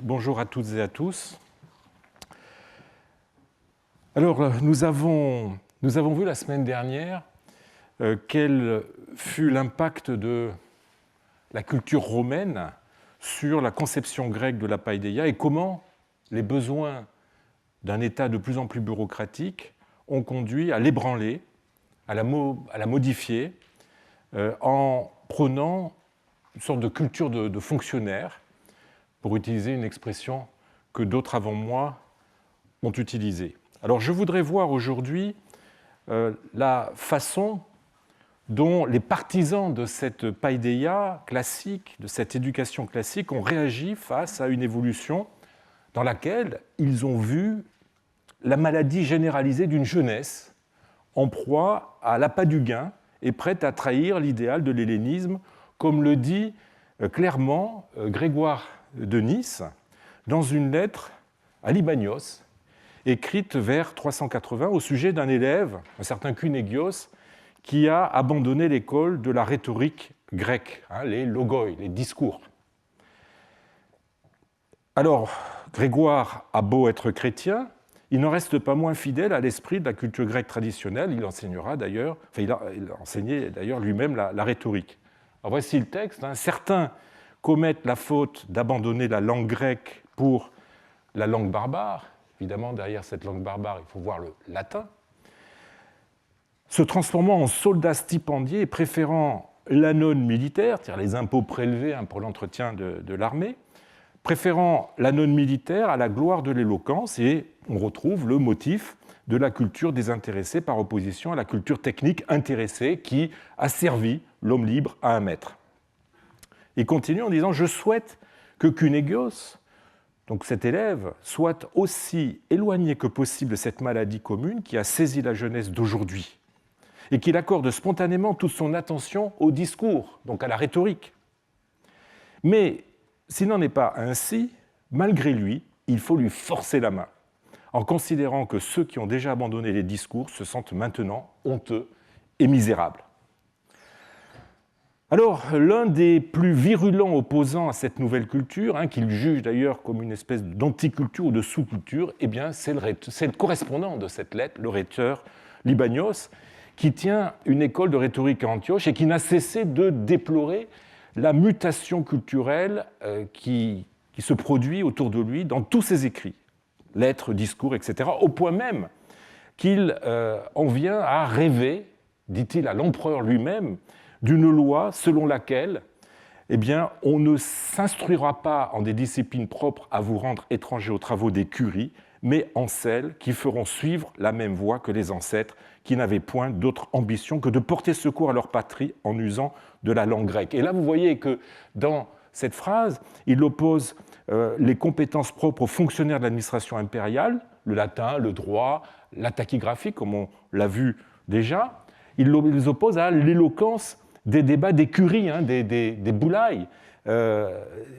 Bonjour à toutes et à tous. Alors, nous avons vu la semaine dernière quel fut l'impact de la culture romaine sur la conception grecque de la paideia et comment les besoins d'un État de plus en plus bureaucratique ont conduit à l'ébranler, à la modifier, en prenant une sorte de culture de fonctionnaire, pour utiliser une expression que d'autres avant moi ont utilisée. Alors je voudrais voir aujourd'hui la façon dont les partisans de cette paideia classique, de cette éducation classique, ont réagi face à une évolution dans laquelle ils ont vu la maladie généralisée d'une jeunesse en proie à l'appât du gain et prête à trahir l'idéal de l'hellénisme, comme le dit clairement Grégoire de Nice dans une lettre à Libanios, écrite vers 380 au sujet d'un élève, un certain Cunégios, qui a abandonné l'école de la rhétorique grecque, les logoi, les discours. Alors, Grégoire a beau être chrétien, il n'en reste pas moins fidèle à l'esprit de la culture grecque traditionnelle. Il enseignera d'ailleurs, il a enseigné d'ailleurs lui-même la rhétorique. Alors voici le texte. Certains commettent la faute d'abandonner la langue grecque pour la langue barbare. Évidemment, derrière cette langue barbare, il faut voir le latin. Se transformant en soldats stipendiés et préférant l'anone militaire, c'est-à-dire les impôts prélevés pour l'entretien de l'armée, préférant l'anone militaire à la gloire de l'éloquence, et on retrouve le motif de la culture désintéressée par opposition à la culture technique intéressée qui a servi l'homme libre à un maître. Il continue en disant « Je souhaite que Cunégios, donc cet élève, soit aussi éloigné que possible de cette maladie commune qui a saisi la jeunesse d'aujourd'hui et qu'il accorde spontanément toute son attention au discours, donc à la rhétorique. Mais s'il n'en est pas ainsi, malgré lui, il faut lui forcer la main, en considérant que ceux qui ont déjà abandonné les discours se sentent maintenant honteux et misérables. » Alors, l'un des plus virulents opposants à cette nouvelle culture, qu'il juge d'ailleurs comme une espèce d'anticulture ou de sous-culture, eh bien, c'est le correspondant de cette lettre, le rhéteur Libanios, qui tient une école de rhétorique à Antioche et qui n'a cessé de déplorer la mutation culturelle qui se produit autour de lui dans tous ses écrits, lettres, discours, etc., au point même qu'il en vient à rêver, dit-il à l'empereur lui-même, d'une loi selon laquelle on ne s'instruira pas en des disciplines propres à vous rendre étrangers aux travaux des curies, mais en celles qui feront suivre la même voie que les ancêtres, qui n'avaient point d'autre ambition que de porter secours à leur patrie en usant de la langue grecque. Et là, vous voyez que dans cette phrase, il oppose les compétences propres aux fonctionnaires de l'administration impériale, le latin, le droit, la tachygraphie, comme on l'a vu déjà. Il les oppose à l'éloquence des débats des curies, des boulailles,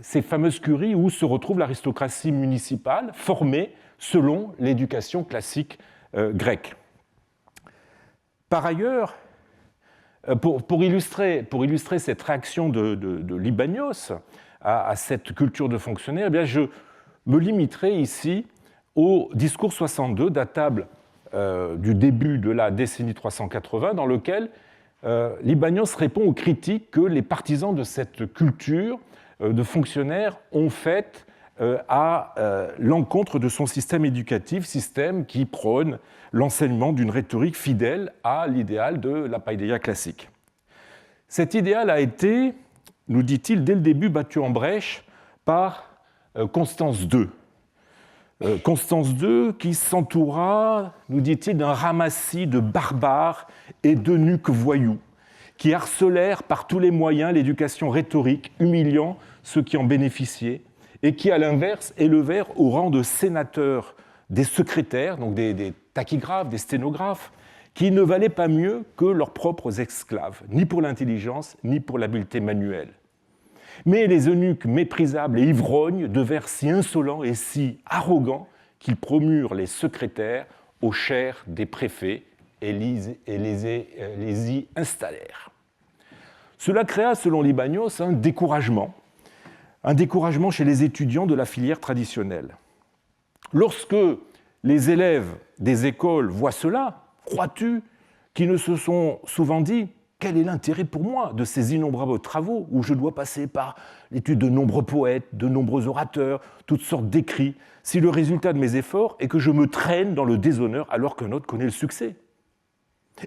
ces fameuses curies où se retrouve l'aristocratie municipale formée selon l'éducation classique grecque. Par ailleurs, pour illustrer cette réaction de Libanios à cette culture de fonctionnaire, je me limiterai ici au discours 62, datable du début de la décennie 380, dans lequel Libanios répond aux critiques que les partisans de cette culture de fonctionnaires ont faites à l'encontre de son système éducatif, système qui prône l'enseignement d'une rhétorique fidèle à l'idéal de la paideia classique. Cet idéal a été, nous dit-il, dès le début battu en brèche par Constance II. Constance II qui s'entoura, nous dit-il, d'un ramassis de barbares et d'eunuques voyous qui harcelèrent par tous les moyens l'éducation rhétorique, humiliant ceux qui en bénéficiaient, et qui, à l'inverse, élevèrent au rang de sénateurs des secrétaires, donc des tachygraphes, des sténographes, qui ne valaient pas mieux que leurs propres esclaves, ni pour l'intelligence, ni pour l'habileté manuelle. Mais les eunuques méprisables et ivrognes devinrent si insolents et si arrogants qu'ils promurent les secrétaires aux chaires des préfets et les y installèrent. Cela créa, selon Libanios, un découragement un découragement chez les étudiants de la filière traditionnelle. Lorsque les élèves des écoles voient cela, crois-tu qu'ils ne se sont souvent dit « Quel est l'intérêt pour moi de ces innombrables travaux où je dois passer par l'étude de nombreux poètes, de nombreux orateurs, toutes sortes d'écrits, si le résultat de mes efforts est que je me traîne dans le déshonneur alors qu'un autre connaît le succès ?»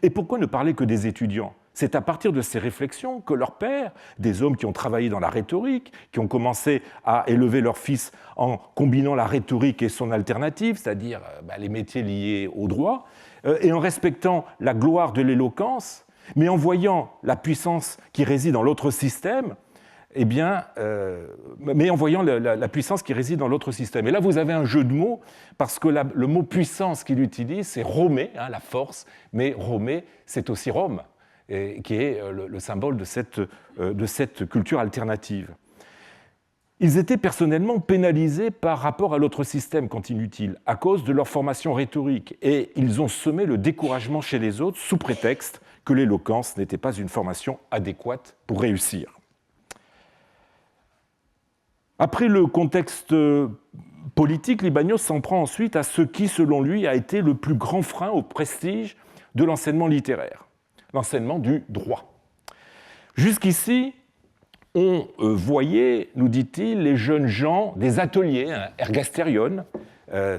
Et pourquoi ne parler que des étudiants ? C'est à partir de ces réflexions que leurs pères, des hommes qui ont travaillé dans la rhétorique, qui ont commencé à élever leurs fils en combinant la rhétorique et son alternative, c'est-à-dire les métiers liés au droit, et en respectant la gloire de l'éloquence, mais en voyant la puissance qui réside dans l'autre système, mais en voyant la puissance qui réside dans l'autre système. Et là, vous avez un jeu de mots, parce que le mot puissance qu'il utilise, c'est Romé, la force, mais Romé, c'est aussi Rome, qui est le symbole de cette culture alternative. Ils étaient personnellement pénalisés par rapport à l'autre système, continue-t-il, à cause de leur formation rhétorique, et ils ont semé le découragement chez les autres sous prétexte que l'éloquence n'était pas une formation adéquate pour réussir. Après le contexte politique, Libanios s'en prend ensuite à ce qui, selon lui, a été le plus grand frein au prestige de l'enseignement littéraire, l'enseignement du droit. Jusqu'ici, on voyait, nous dit-il, les jeunes gens des ateliers, ergasterion,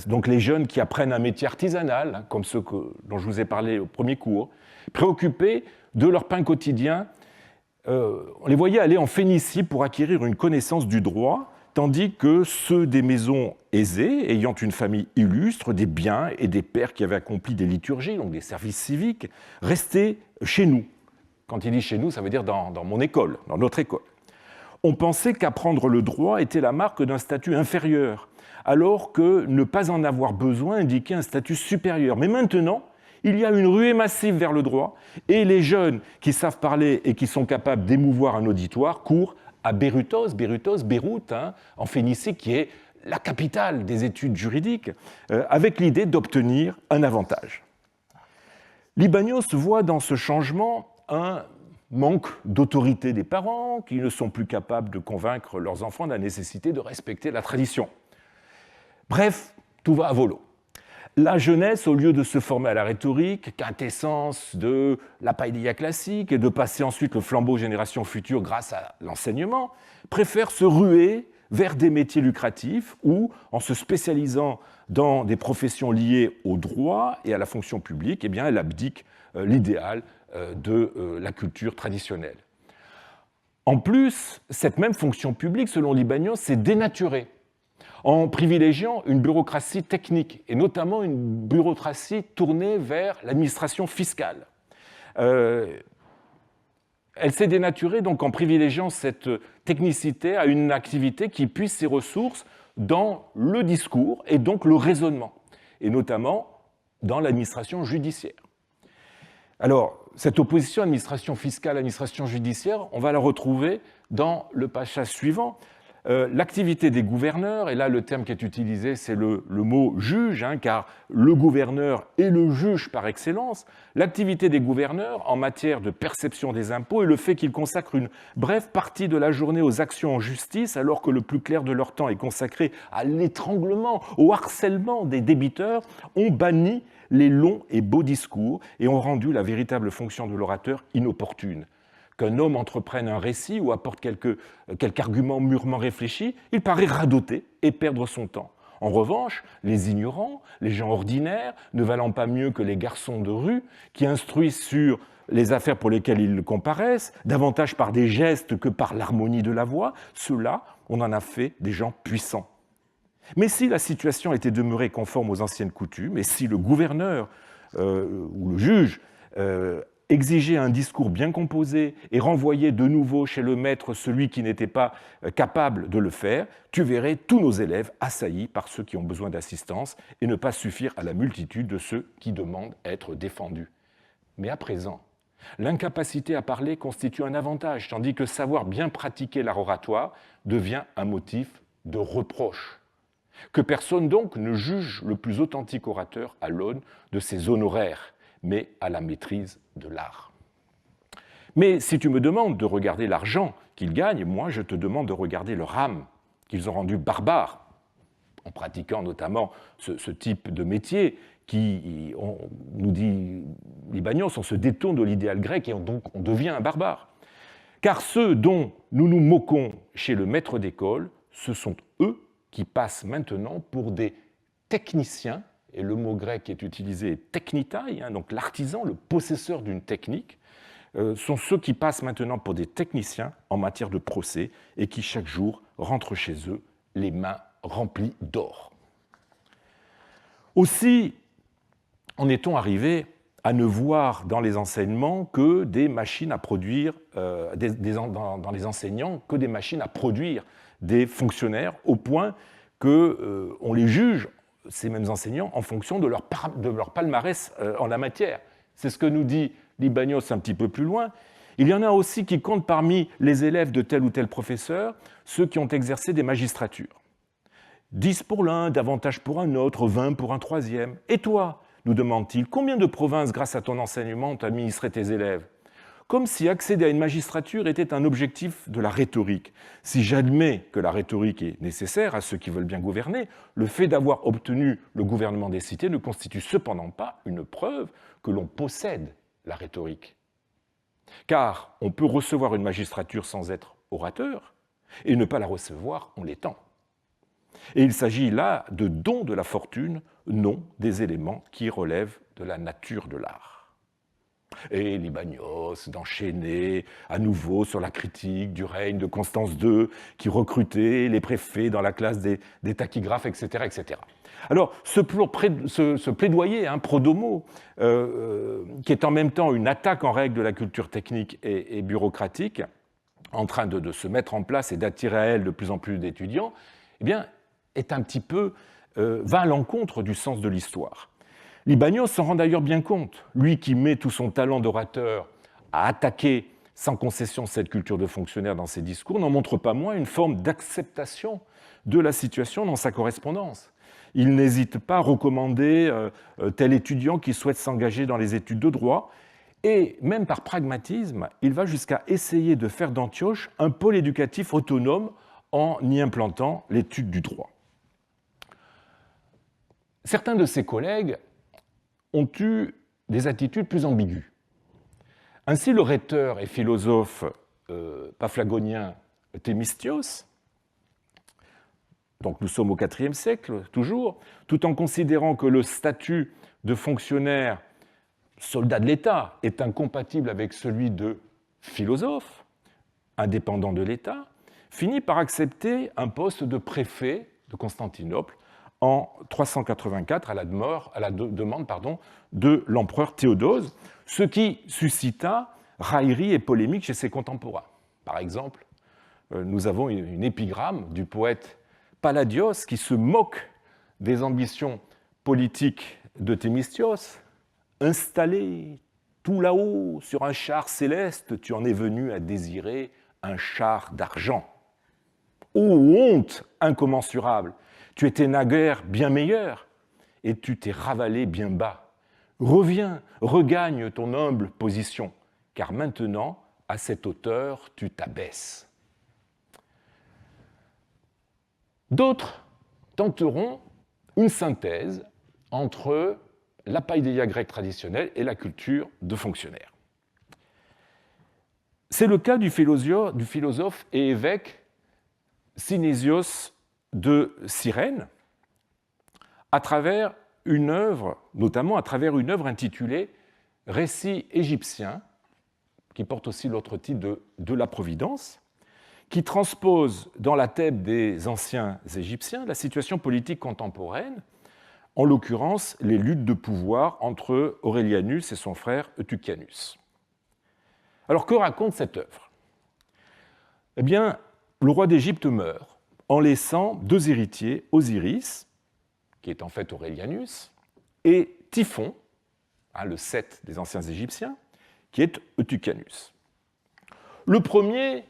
donc les jeunes qui apprennent un métier artisanal, comme ceux dont je vous ai parlé au premier cours, préoccupés de leur pain quotidien. On les voyait aller en Phénicie pour acquérir une connaissance du droit, tandis que ceux des maisons aisées, ayant une famille illustre, des biens et des pères qui avaient accompli des liturgies, donc des services civiques, restaient chez nous. Quand il dit chez nous, ça veut dire dans mon école, dans notre école. On pensait qu'apprendre le droit était la marque d'un statut inférieur, alors que ne pas en avoir besoin indiquait un statut supérieur. Mais maintenant, il y a une ruée massive vers le droit, et les jeunes qui savent parler et qui sont capables d'émouvoir un auditoire courent à Beyrouth, en Phénicie, qui est la capitale des études juridiques, avec l'idée d'obtenir un avantage. Libanios voit dans ce changement un manque d'autorité des parents, qui ne sont plus capables de convaincre leurs enfants de la nécessité de respecter la tradition. Bref, tout va à volo. La jeunesse, au lieu de se former à la rhétorique, quintessence de la païdia classique, et de passer ensuite le flambeau aux générations futures grâce à l'enseignement, préfère se ruer vers des métiers lucratifs où, en se spécialisant dans des professions liées au droit et à la fonction publique, elle abdique l'idéal de la culture traditionnelle. En plus, cette même fonction publique, selon Libanios, s'est dénaturée en privilégiant une bureaucratie technique, et notamment une bureaucratie tournée vers l'administration fiscale. Elle s'est dénaturée donc en privilégiant cette technicité à une activité qui puise ses ressources dans le discours et donc le raisonnement, et notamment dans l'administration judiciaire. Alors, cette opposition administration fiscale, administration judiciaire, on va la retrouver dans le passage suivant. L'activité des gouverneurs, et là le terme qui est utilisé c'est le mot juge, car le gouverneur est le juge par excellence, l'activité des gouverneurs en matière de perception des impôts et le fait qu'ils consacrent une brève partie de la journée aux actions en justice alors que le plus clair de leur temps est consacré à l'étranglement, au harcèlement des débiteurs, ont banni les longs et beaux discours et ont rendu la véritable fonction de l'orateur inopportune. Qu'un homme entreprenne un récit ou apporte quelque argument mûrement réfléchi, il paraît radoter et perdre son temps. En revanche, les ignorants, les gens ordinaires, ne valant pas mieux que les garçons de rue, qui instruisent sur les affaires pour lesquelles ils comparaissent, davantage par des gestes que par l'harmonie de la voix, ceux-là, on en a fait des gens puissants. Mais si la situation était demeurée conforme aux anciennes coutumes, et si le gouverneur ou le juge exigeait un discours bien composé et renvoyait de nouveau chez le maître celui qui n'était pas capable de le faire, tu verrais tous nos élèves assaillis par ceux qui ont besoin d'assistance et ne pas suffire à la multitude de ceux qui demandent à être défendus. Mais à présent, l'incapacité à parler constitue un avantage, tandis que savoir bien pratiquer l'art oratoire devient un motif de reproche. Que personne donc ne juge le plus authentique orateur à l'aune de ses honoraires, mais à la maîtrise de l'art. Mais si tu me demandes de regarder l'argent qu'il gagne, moi je te demande de regarder leur âme. qu'ils ont rendu barbare, en pratiquant notamment ce type de métier qui, nous dit Libanios, on se détourne de l'idéal grec et donc on devient un barbare. Car ceux dont nous nous moquons chez le maître d'école, ce sont eux qui passent maintenant pour des techniciens, et le mot grec qui est utilisé est technitai, donc l'artisan, le possesseur d'une technique, sont ceux qui passent maintenant pour des techniciens en matière de procès et qui chaque jour rentrent chez eux les mains remplies d'or. Aussi en est-on arrivé à ne voir dans les enseignements que des machines à produire, dans les enseignants, que des machines à produire des fonctionnaires, au point qu'on les juge, ces mêmes enseignants, en fonction de leur palmarès en la matière. C'est ce que nous dit Libanios un petit peu plus loin. Il y en a aussi qui comptent parmi les élèves de tel ou tel professeur ceux qui ont exercé des magistratures. 10 pour l'un, davantage pour un autre, 20 pour un troisième. Et toi, nous demande-t-il, combien de provinces, grâce à ton enseignement, ont administré tes élèves? Comme si accéder à une magistrature était un objectif de la rhétorique. Si j'admets que la rhétorique est nécessaire à ceux qui veulent bien gouverner, le fait d'avoir obtenu le gouvernement des cités ne constitue cependant pas une preuve que l'on possède la rhétorique. Car on peut recevoir une magistrature sans être orateur et ne pas la recevoir en l'étant. Et il s'agit là de dons de la fortune, non des éléments qui relèvent de la nature de l'art. Et Libanios d'enchaîner à nouveau sur la critique du règne de Constance II, qui recrutait les préfets dans la classe des tachygraphes, etc. etc. Alors, ce plaidoyer, pro-domo, qui est en même temps une attaque en règle de la culture technique et bureaucratique, en train de se mettre en place et d'attirer à elle de plus en plus d'étudiants, eh bien, est un petit peu, va à l'encontre du sens de l'histoire. Libanios s'en rend d'ailleurs bien compte, lui qui met tout son talent d'orateur à attaquer sans concession cette culture de fonctionnaire dans ses discours, n'en montre pas moins une forme d'acceptation de la situation dans sa correspondance. Il n'hésite pas à recommander tel étudiant qui souhaite s'engager dans les études de droit, et même par pragmatisme, il va jusqu'à essayer de faire d'Antioche un pôle éducatif autonome en y implantant l'étude du droit. Certains de ses collègues ont eu des attitudes plus ambiguës. Ainsi, le rhéteur et philosophe paphlagonien Thémistios, donc nous sommes au IVe siècle toujours, tout en considérant que le statut de fonctionnaire, soldat de l'État, est incompatible avec celui de philosophe, indépendant de l'État, finit par accepter un poste de préfet de Constantinople en 384 à la demande de l'empereur Théodose, ce qui suscita raillerie et polémique chez ses contemporains. Par exemple, nous avons une épigramme du poète Palladios qui se moque des ambitions politiques de Thémistios. « Installé tout là-haut sur un char céleste, tu en es venu à désirer un char d'argent. Ô honte incommensurable! Tu étais naguère bien meilleur, et tu t'es ravalé bien bas. Reviens, regagne ton humble position, car maintenant, à cette hauteur, tu t'abaisses. » D'autres tenteront une synthèse entre la païdéia grecque traditionnelle et la culture de fonctionnaire. C'est le cas du philosophe et évêque Synésios de Cyrène, à travers une œuvre, notamment à travers une œuvre intitulée « Récit égyptien », qui porte aussi l'autre titre de la Providence, qui transpose dans la thèbe des anciens Égyptiens la situation politique contemporaine, en l'occurrence les luttes de pouvoir entre Aurelianus et son frère Eutychianus. Alors que raconte cette œuvre? Eh bien, le roi d'Égypte meurt en laissant deux héritiers, Osiris, qui est en fait Aurelianus, et Typhon, le Seth des anciens Égyptiens, qui est Eutychianus. Le premier,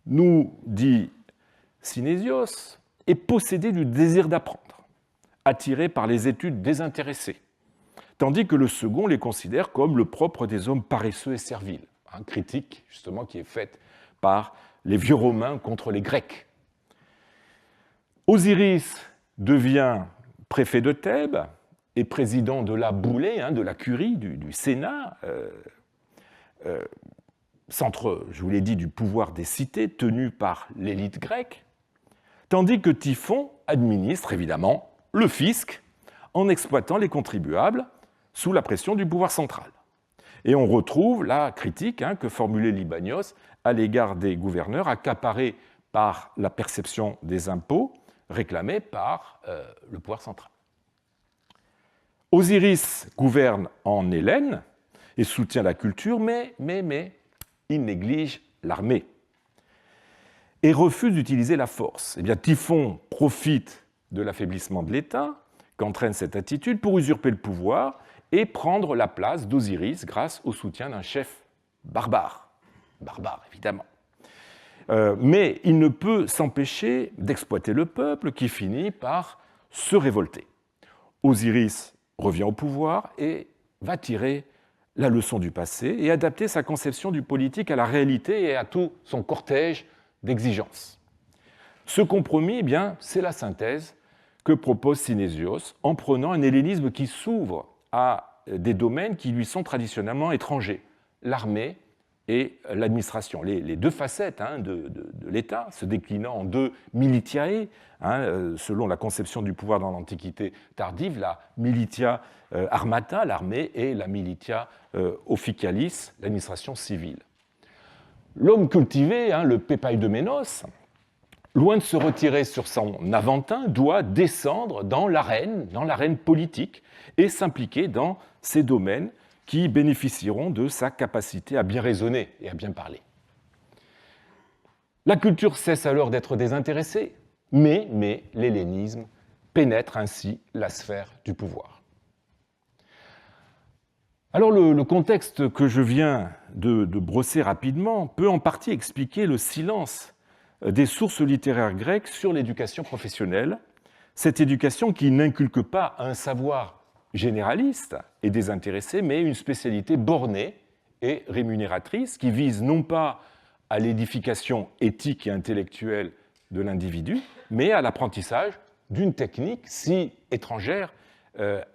nous dit Synésios, est possédé du désir d'apprendre, attiré par les études désintéressées, tandis que le second les considère comme le propre des hommes paresseux et serviles, critique justement qui est faite par les vieux Romains contre les Grecs. Osiris devient préfet de Thèbes et président de la Boulée, de la curie, du Sénat, centre, je vous l'ai dit, du pouvoir des cités tenu par l'élite grecque, tandis que Typhon administre évidemment le fisc en exploitant les contribuables sous la pression du pouvoir central. Et on retrouve la critique que formulait Libanios à l'égard des gouverneurs accaparés par la perception des impôts réclamés par le pouvoir central. Osiris gouverne en Hélène et soutient la culture, mais il néglige l'armée et refuse d'utiliser la force. Eh bien, Typhon profite de l'affaiblissement de l'État qu'entraîne cette attitude pour usurper le pouvoir et prendre la place d'Osiris grâce au soutien d'un chef barbare. Barbare, évidemment. Mais il ne peut s'empêcher d'exploiter le peuple qui finit par se révolter. Osiris revient au pouvoir et va tirer la leçon du passé et adapter sa conception du politique à la réalité et à tout son cortège d'exigences. Ce compromis, c'est la synthèse que propose Synésios en prenant un hellénisme qui s'ouvre à des domaines qui lui sont traditionnellement étrangers, l'armée et l'administration, les deux facettes de l'État, se déclinant en deux militiae, selon la conception du pouvoir dans l'Antiquité tardive, la militia armata, l'armée, et la militia officialis, l'administration civile. L'homme cultivé, le Pépaidoménos, loin de se retirer sur son Aventin, doit descendre dans l'arène politique, et s'impliquer dans ces domaines qui bénéficieront de sa capacité à bien raisonner et à bien parler. La culture cesse alors d'être désintéressée, mais l'hellénisme pénètre ainsi la sphère du pouvoir. Alors le contexte que je viens de brosser rapidement peut en partie expliquer le silence des sources littéraires grecques sur l'éducation professionnelle, cette éducation qui n'inculque pas un savoir généraliste et désintéressé, mais une spécialité bornée et rémunératrice qui vise non pas à l'édification éthique et intellectuelle de l'individu, mais à l'apprentissage d'une technique si étrangère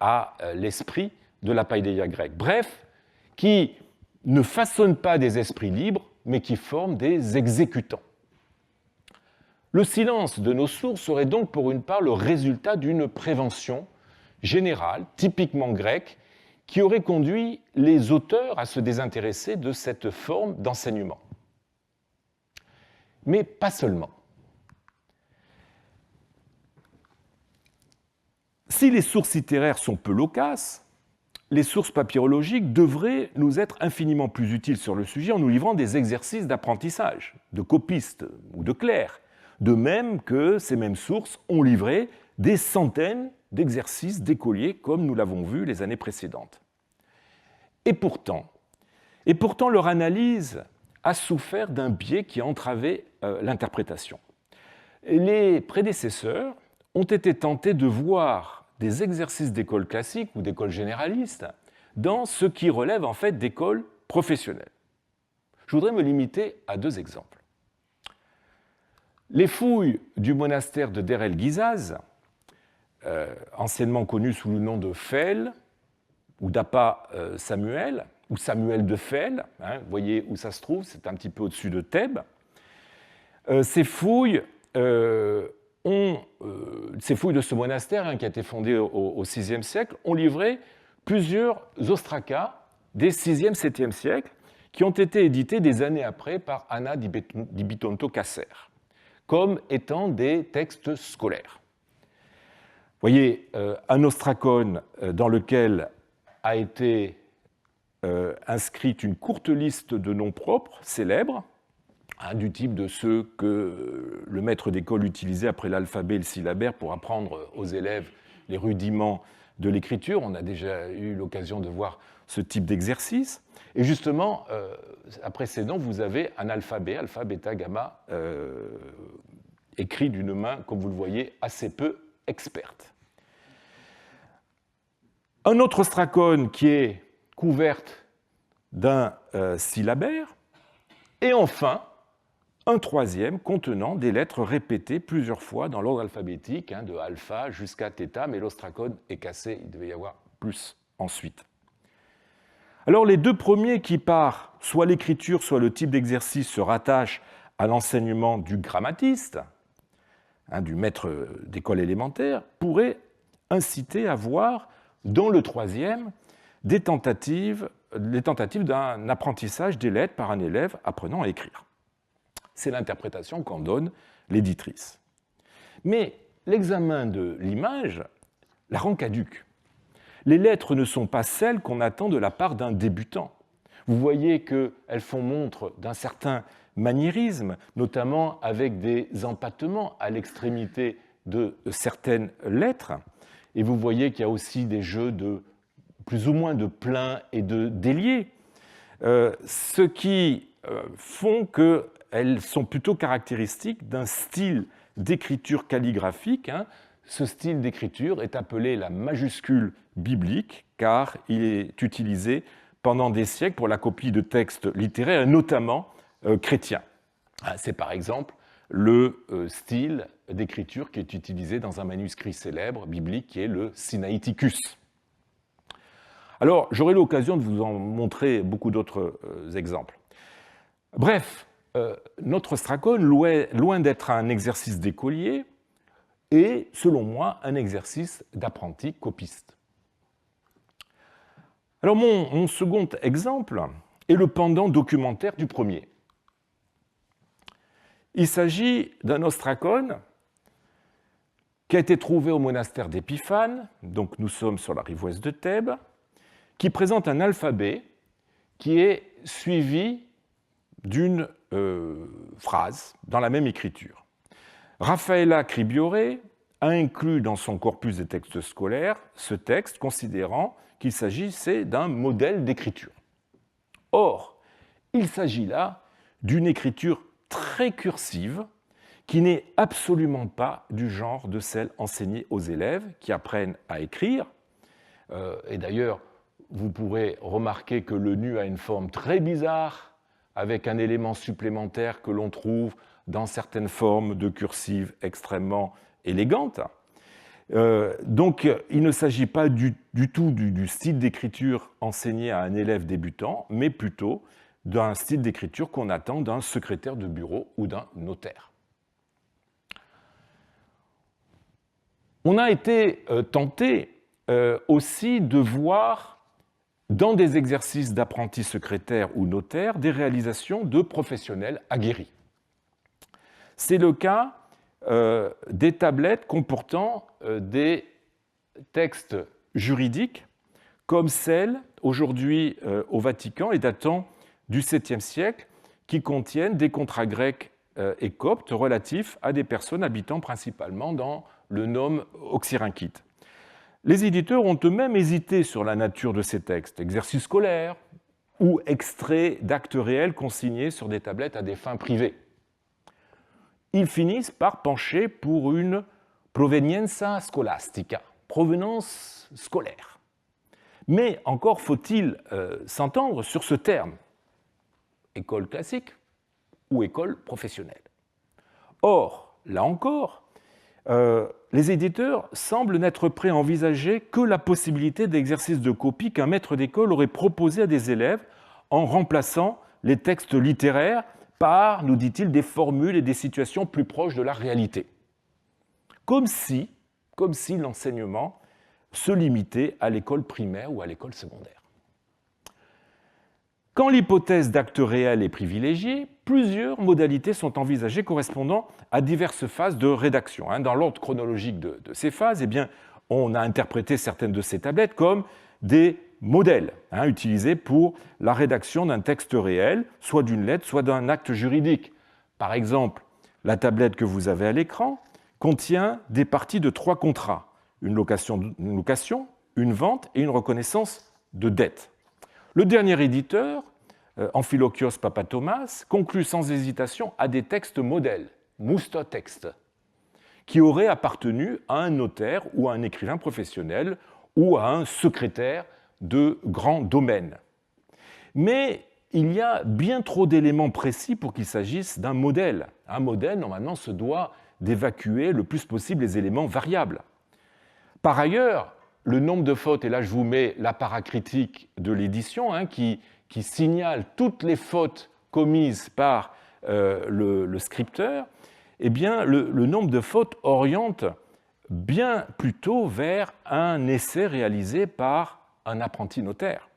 à l'esprit de la paideia grecque. Bref, qui ne façonne pas des esprits libres, mais qui forme des exécutants. Le silence de nos sources serait donc pour une part le résultat d'une prévention générale, typiquement grecque, qui aurait conduit les auteurs à se désintéresser de cette forme d'enseignement. Mais pas seulement. Si les sources littéraires sont peu loquaces, les sources papyrologiques devraient nous être infiniment plus utiles sur le sujet en nous livrant des exercices d'apprentissage, de copistes ou de clercs, de même que ces mêmes sources ont livré des centaines d'exercices d'écoliers, comme nous l'avons vu les années précédentes. Et pourtant, leur analyse a souffert d'un biais qui a entravé l'interprétation. Les prédécesseurs ont été tentés de voir des exercices d'école classique ou d'école généraliste dans ce qui relève en fait d'école professionnelle. Je voudrais me limiter à deux exemples. Les fouilles du monastère de Der el-Ghizaz, anciennement connu sous le nom de Fell, ou d'Appa Samuel, ou Samuel de Fell, vous voyez où ça se trouve, c'est un petit peu au-dessus de Thèbes. Ces fouilles de ce monastère, qui a été fondé au VIe siècle, ont livré plusieurs ostracas des 6e, 7e siècles, qui ont été édités des années après par Anna di Bitonto Caser, comme étant des textes scolaires. Vous voyez un ostracon dans lequel a été inscrite une courte liste de noms propres, célèbres, du type de ceux que le maître d'école utilisait après l'alphabet et le syllabaire pour apprendre aux élèves les rudiments de l'écriture. On a déjà eu l'occasion de voir ce type d'exercice. Et justement, après ces noms, vous avez un alphabet, alpha, bêta, gamma, écrit d'une main, comme vous le voyez, assez peu experte. Un autre ostracon qui est couverte d'un syllabaire. Et enfin, un troisième contenant des lettres répétées plusieurs fois dans l'ordre alphabétique, de alpha jusqu'à θ, mais l'ostracone est cassé, il devait y avoir plus ensuite. Alors les deux premiers qui, par soit l'écriture, soit le type d'exercice, se rattachent à l'enseignement du grammatiste, du maître d'école élémentaire, pourraient inciter à voir dans le troisième les tentatives d'un apprentissage des lettres par un élève apprenant à écrire. C'est l'interprétation qu'en donne l'éditrice. Mais l'examen de l'image la rend caduque. Les lettres ne sont pas celles qu'on attend de la part d'un débutant. Vous voyez qu'elles font montre d'un certain maniérisme, notamment avec des empattements à l'extrémité de certaines lettres. Et vous voyez qu'il y a aussi des jeux de plus ou moins de plein et de déliés, ce qui font qu'elles sont plutôt caractéristiques d'un style d'écriture calligraphique. Ce style d'écriture est appelé la majuscule biblique, car il est utilisé pendant des siècles pour la copie de textes littéraires, notamment chrétiens. C'est par exemple le style d'écriture qui est utilisé dans un manuscrit célèbre biblique qui est le Sinaiticus. Alors, j'aurai l'occasion de vous en montrer beaucoup d'autres exemples. Bref, notre ostracone, loin d'être un exercice d'écolier, est, selon moi, un exercice d'apprenti copiste. Alors, mon second exemple est le pendant documentaire du premier. Il s'agit d'un ostracone qui a été trouvé au monastère d'Épiphane, donc nous sommes sur la rive ouest de Thèbes, qui présente un alphabet qui est suivi d'une phrase dans la même écriture. Raffaella Cribiore a inclus dans son corpus des textes scolaires ce texte, considérant qu'il s'agissait d'un modèle d'écriture. Or, il s'agit là d'une écriture très cursive qui n'est absolument pas du genre de celle enseignée aux élèves qui apprennent à écrire. Et d'ailleurs, vous pourrez remarquer que le nu a une forme très bizarre, avec un élément supplémentaire que l'on trouve dans certaines formes de cursive extrêmement élégantes. Donc, il ne s'agit pas du tout du style d'écriture enseigné à un élève débutant, mais plutôt d'un style d'écriture qu'on attend d'un secrétaire de bureau ou d'un notaire. On a été tenté aussi de voir dans des exercices d'apprentis secrétaires ou notaires des réalisations de professionnels aguerris. C'est le cas des tablettes comportant des textes juridiques comme celles aujourd'hui au Vatican et datant du 7e siècle qui contiennent des contrats grecs et coptes relatifs à des personnes habitant principalement dans le nome oxyrhynquite. Les éditeurs ont eux-mêmes hésité sur la nature de ces textes, exercices scolaires ou extraits d'actes réels consignés sur des tablettes à des fins privées. Ils finissent par pencher pour une provenienza scolastica, provenance scolaire. Mais encore faut-il s'entendre sur ce terme, école classique ou école professionnelle. Or, là encore, les éditeurs semblent n'être prêts à envisager que la possibilité d'exercice de copie qu'un maître d'école aurait proposé à des élèves en remplaçant les textes littéraires par, nous dit-il, des formules et des situations plus proches de la réalité. Comme si l'enseignement se limitait à l'école primaire ou à l'école secondaire. Quand l'hypothèse d'acte réel est privilégiée, plusieurs modalités sont envisagées correspondant à diverses phases de rédaction. Dans l'ordre chronologique de ces phases, on a interprété certaines de ces tablettes comme des modèles utilisés pour la rédaction d'un texte réel, soit d'une lettre, soit d'un acte juridique. Par exemple, la tablette que vous avez à l'écran contient des parties de 3 contrats, une location, une vente et une reconnaissance de dette. Le dernier éditeur, Amphilochios Papathomas, conclut sans hésitation à des textes modèles, moustotextes, qui auraient appartenu à un notaire ou à un écrivain professionnel ou à un secrétaire de grand domaine. Mais il y a bien trop d'éléments précis pour qu'il s'agisse d'un modèle. Un modèle, normalement, se doit d'évacuer le plus possible les éléments variables. Par ailleurs, le nombre de fautes, et là je vous mets l'apparat critique de l'édition, qui signale toutes les fautes commises par le scripteur, eh bien, le nombre de fautes oriente bien plutôt vers un essai réalisé par un apprenti notaire.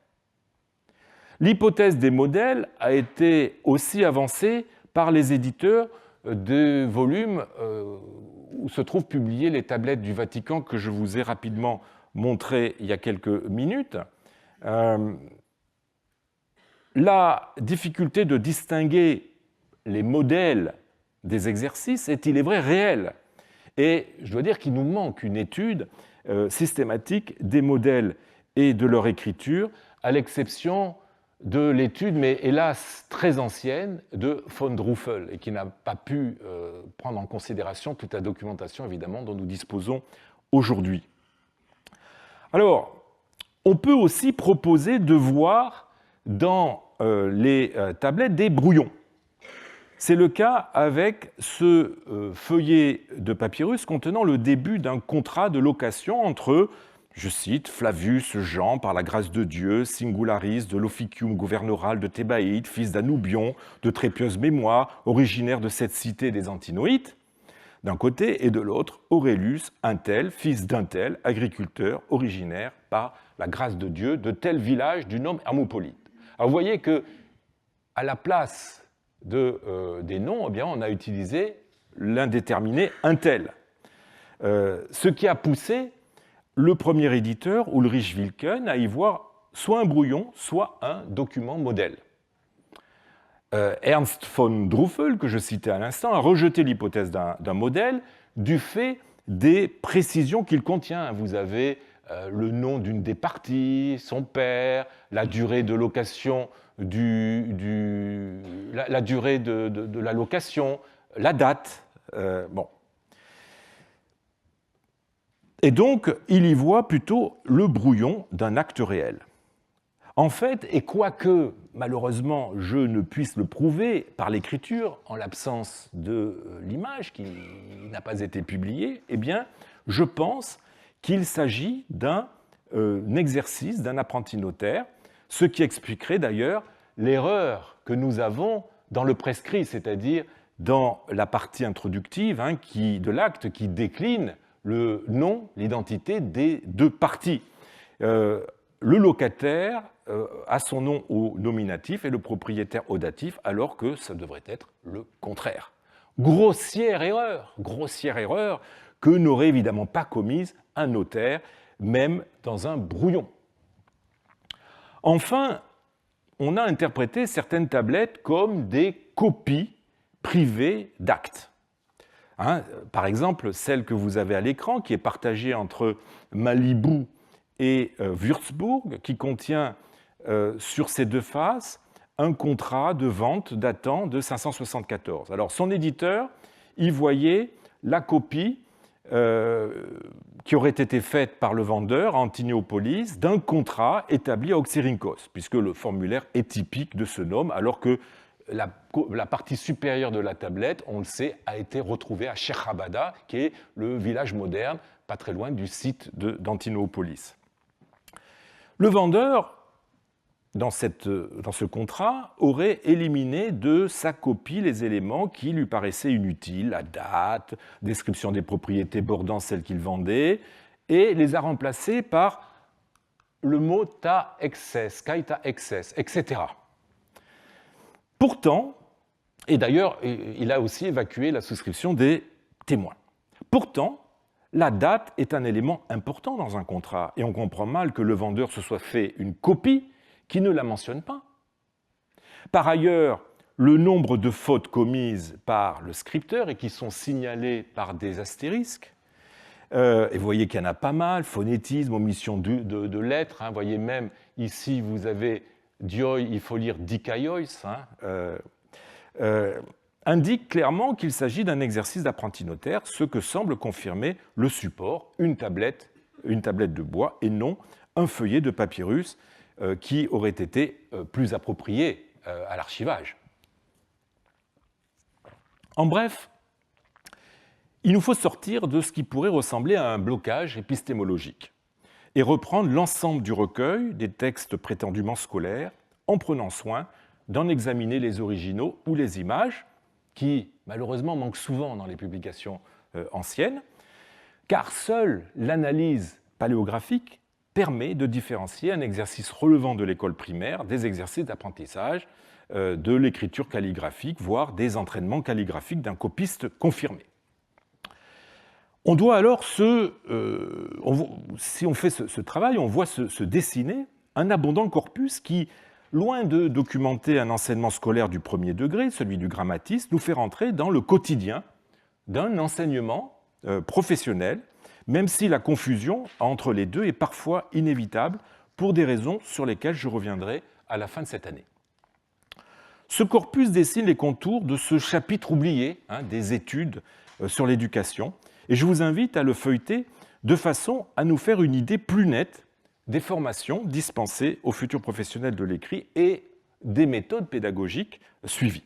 L'hypothèse des modèles a été aussi avancée par les éditeurs de volumes où se trouvent publiées les tablettes du Vatican que je vous ai rapidement montrées il y a quelques minutes. La difficulté de distinguer les modèles des exercices est, il est vrai, réelle. Et je dois dire qu'il nous manque une étude systématique des modèles et de leur écriture, à l'exception de l'étude, mais hélas très ancienne, de von Drufel, et qui n'a pas pu prendre en considération toute la documentation, évidemment, dont nous disposons aujourd'hui. Alors, on peut aussi proposer de voir dans les tablettes des brouillons. C'est le cas avec ce feuillet de papyrus contenant le début d'un contrat de location entre, je cite, Flavius Jean, par la grâce de Dieu, singularis de l'officium gouvernoral de Thébaïde, fils d'Anoubion, de très pieuse mémoire, originaire de cette cité des Antinoïtes, d'un côté, et de l'autre, Aurelius, un tel, fils d'un tel, agriculteur, originaire, par la grâce de Dieu, de tel village du nom Hermopolite. Alors vous voyez que, à la place des noms, eh bien, on a utilisé l'indéterminé un tel. Ce qui a poussé le premier éditeur, Ulrich Wilken, à y voir soit un brouillon, soit un document modèle. Ernst von Drufel, que je citais à l'instant, a rejeté l'hypothèse d'un modèle du fait des précisions qu'il contient. Vous avez le nom d'une des parties, son père, la durée de location la durée de la location, la date. Bon. Et donc, il y voit plutôt le brouillon d'un acte réel. En fait, et quoique, malheureusement, je ne puisse le prouver par l'écriture, en l'absence de l'image qui n'a pas été publiée, eh bien, je pense qu'il s'agit d'un exercice d'un apprenti notaire, ce qui expliquerait d'ailleurs l'erreur que nous avons dans le prescrit, c'est-à-dire dans la partie introductive de l'acte qui décline le nom, l'identité des deux parties. Le locataire a son nom au nominatif et le propriétaire au datif, alors que ça devrait être le contraire. Grossière erreur que n'aurait évidemment pas commise un notaire, même dans un brouillon. Enfin, on a interprété certaines tablettes comme des copies privées d'actes. Par exemple, celle que vous avez à l'écran, qui est partagée entre Malibu et Würzburg, qui contient sur ses deux faces un contrat de vente datant de 574. Alors, son éditeur y voyait la copie qui aurait été faite par le vendeur à Antinopolis d'un contrat établi à Oxyrhynchos, puisque le formulaire est typique de ce nom, alors que la partie supérieure de la tablette, on le sait, a été retrouvée à Shechabada, qui est le village moderne, pas très loin du site d'Antinopolis. Le vendeur, dans ce contrat, aurait éliminé de sa copie les éléments qui lui paraissaient inutiles, la date, description des propriétés bordant celles qu'il vendait, et les a remplacés par le mot ta excess, kaita excess, etc. Pourtant, et d'ailleurs, il a aussi évacué la souscription des témoins. Pourtant, la date est un élément important dans un contrat, et on comprend mal que le vendeur se soit fait une copie qui ne la mentionne pas. Par ailleurs, le nombre de fautes commises par le scripteur et qui sont signalées par des astérisques, et vous voyez qu'il y en a pas mal, phonétisme, omission de lettres, vous voyez même ici vous avez dioi, il faut lire dikaiois, indique clairement qu'il s'agit d'un exercice d'apprenti notaire, ce que semble confirmer le support, une tablette de bois et non un feuillet de papyrus qui aurait été plus approprié à l'archivage. En bref, il nous faut sortir de ce qui pourrait ressembler à un blocage épistémologique et reprendre l'ensemble du recueil des textes prétendument scolaires en prenant soin d'en examiner les originaux ou les images, qui malheureusement manquent souvent dans les publications anciennes, car seule l'analyse paléographique permet de différencier un exercice relevant de l'école primaire des exercices d'apprentissage de l'écriture calligraphique, voire des entraînements calligraphiques d'un copiste confirmé. On doit alors si on fait ce travail, on voit se dessiner un abondant corpus qui, loin de documenter un enseignement scolaire du premier degré, celui du grammatiste, nous fait rentrer dans le quotidien d'un enseignement professionnel, même si la confusion entre les deux est parfois inévitable pour des raisons sur lesquelles je reviendrai à la fin de cette année. Ce corpus dessine les contours de ce chapitre oublié des études sur l'éducation, et je vous invite à le feuilleter de façon à nous faire une idée plus nette des formations dispensées aux futurs professionnels de l'écrit et des méthodes pédagogiques suivies.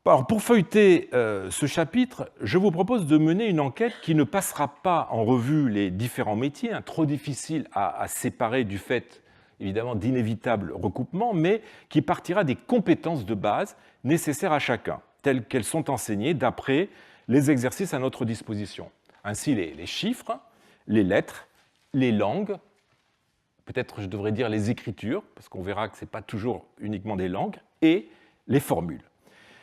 Alors, pour feuilleter ce chapitre, je vous propose de mener une enquête qui ne passera pas en revue les différents métiers, trop difficiles à séparer du fait, évidemment, d'inévitables recoupements, mais qui partira des compétences de base nécessaires à chacun, telles qu'elles sont enseignées d'après les exercices à notre disposition. Ainsi, les chiffres, les lettres, les langues, peut-être je devrais dire les écritures, parce qu'on verra que ce n'est pas toujours uniquement des langues, et les formules.